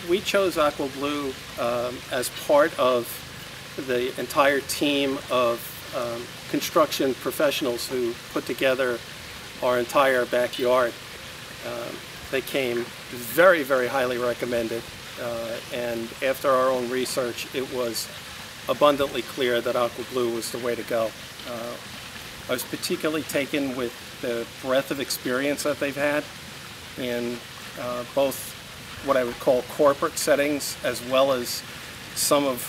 We chose Aqua Blue as part of the entire team of construction professionals who put together our entire backyard. They came very, very highly recommended, and after our own research, it was abundantly clear that Aqua Blue was the way to go. I was particularly taken with the breadth of experience that they've had in both what I would call corporate settings, as well as some of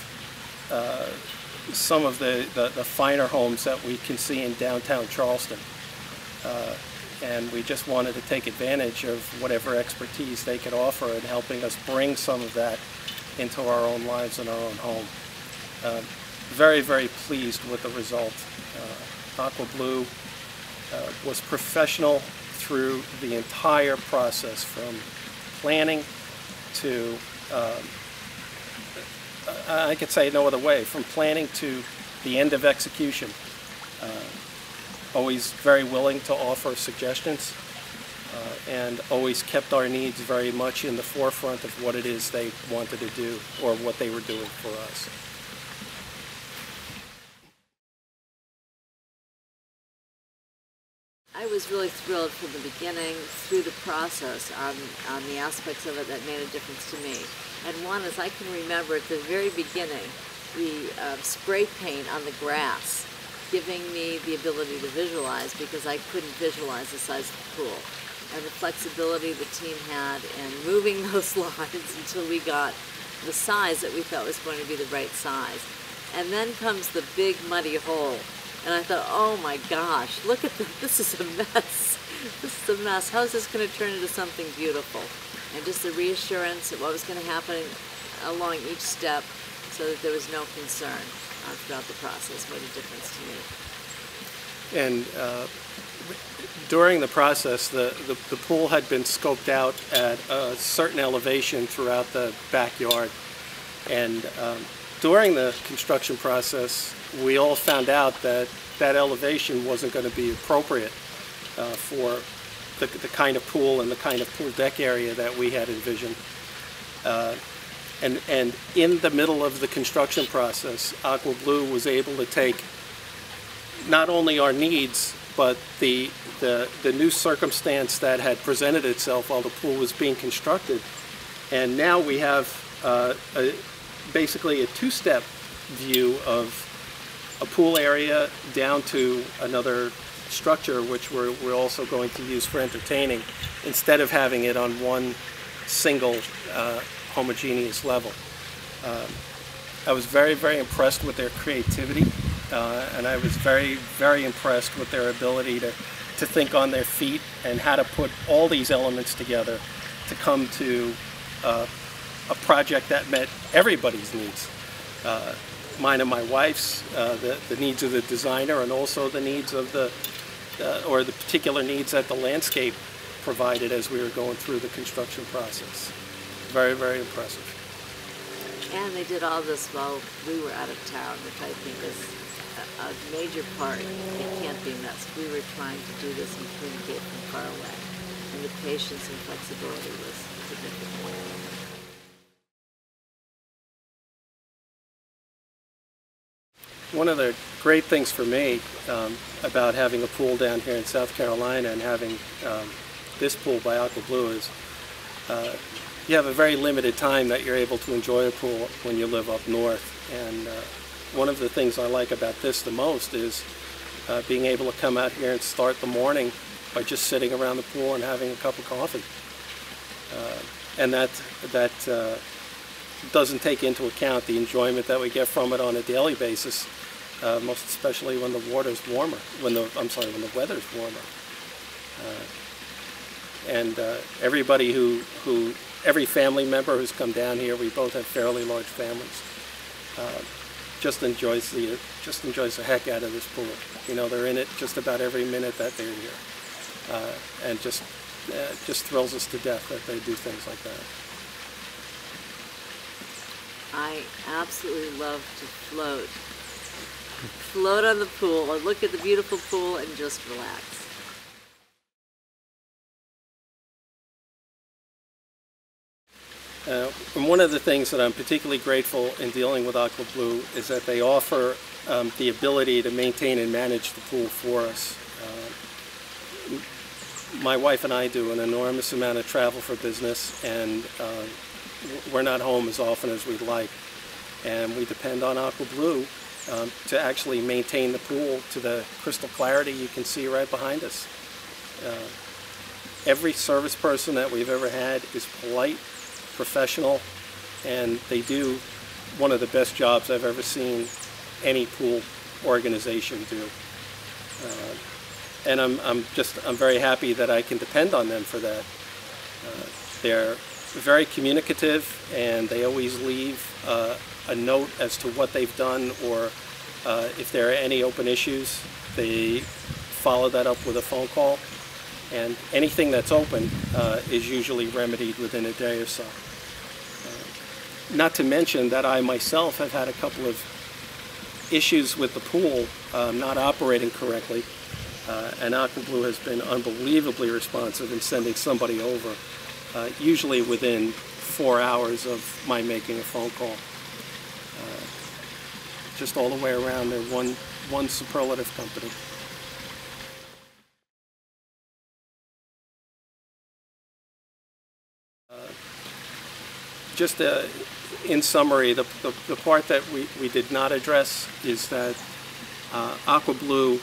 the finer homes that we can see in downtown Charleston. And we just wanted to take advantage of whatever expertise they could offer in helping us bring some of that into our own lives and our own home. Very, very pleased with the result. Aqua Blue was professional through the entire process, from planning to, I could say it no other way, from planning to the end of execution. Always very willing to offer suggestions, and always kept our needs very much in the forefront of what it is they wanted to do or what they were doing for us. I was really thrilled from the beginning through the process on the aspects of it that made a difference to me. And one is, I can remember at the very beginning the spray paint on the grass giving me the ability to visualize, because I couldn't visualize the size of the pool. And the flexibility the team had in moving those lines until we got the size that we thought was going to be the right size. And then comes the big muddy hole. And I thought, oh my gosh, look at this is a mess. This is a mess. How is this going to turn into something beautiful? And just the reassurance of what was going to happen along each step, so that there was no concern throughout the process, made a difference to me. And during the process, the pool had been scoped out at a certain elevation throughout the backyard. And during the construction process, we all found out that that elevation wasn't going to be appropriate for the kind of pool and the kind of pool deck area that we had envisioned. And in the middle of the construction process, Aqua Blue was able to take not only our needs, but the new circumstance that had presented itself while the pool was being constructed. And now we have basically a two-step view of a pool area down to another structure, which we're also going to use for entertaining, instead of having it on one single homogeneous level. I was very, very impressed with their creativity, and I was very, very impressed with their ability to think on their feet and how to put all these elements together to come to a project that met everybody's needs. Mine and my wife's, the needs of the designer, and also the needs of the particular needs that the landscape provided as we were going through the construction process. Very, very impressive. And they did all this while we were out of town, which I think is a major part. It can't be missed. We were trying to do this and communicate from far away, and the patience and flexibility was significant. One of the great things for me about having a pool down here in South Carolina and having this pool by Aqua Blue is you have a very limited time that you're able to enjoy a pool when you live up north. And one of the things I like about this the most is being able to come out here and start the morning by just sitting around the pool and having a cup of coffee. And that doesn't take into account the enjoyment that we get from it on a daily basis, most especially when the water's warmer, when the weather's warmer. And every family member who's come down here, we both have fairly large families, just enjoys the heck out of this pool. You know, they're in it just about every minute that they're here, and just thrills us to death that they do things like that. I absolutely love to float float on the pool or look at the beautiful pool and just relax. And one of the things that I'm particularly grateful in dealing with Aqua Blue is that they offer the ability to maintain and manage the pool for us. My wife and I do an enormous amount of travel for business, and we're not home as often as we'd like. And we depend on Aqua Blue to actually maintain the pool to the crystal clarity you can see right behind us. Every service person that we've ever had is polite, professional, and they do one of the best jobs I've ever seen any pool organization do. And I'm very happy that I can depend on them for that. They're very communicative, and they always leave a note as to what they've done, or if there are any open issues, they follow that up with a phone call. And anything that's open is usually remedied within a day or so. Not to mention that I myself have had a couple of issues with the pool not operating correctly, and Aqua Blue has been unbelievably responsive in sending somebody over, usually within 4 hours of my making a phone call. Just all the way around, they're one superlative company. Just in summary, the part that we did not address is that Aqua Blue,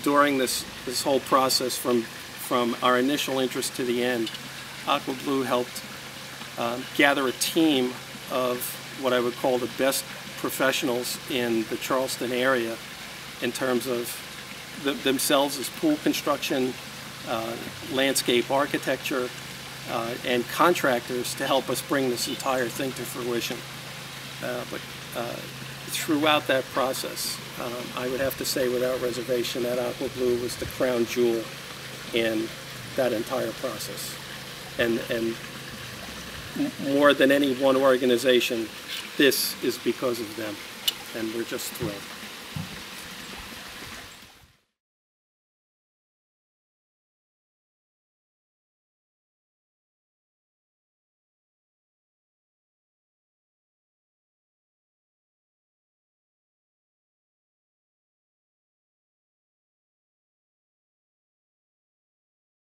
during this whole process from our initial interest to the end, Aqua Blue helped gather a team of what I would call the best professionals in the Charleston area in terms of themselves as pool construction, landscape architecture, and contractors to help us bring this entire thing to fruition. But throughout that process, I would have to say without reservation that Aqua Blue was the crown jewel in that entire process. And more than any one organization, this is because of them, and we're just thrilled.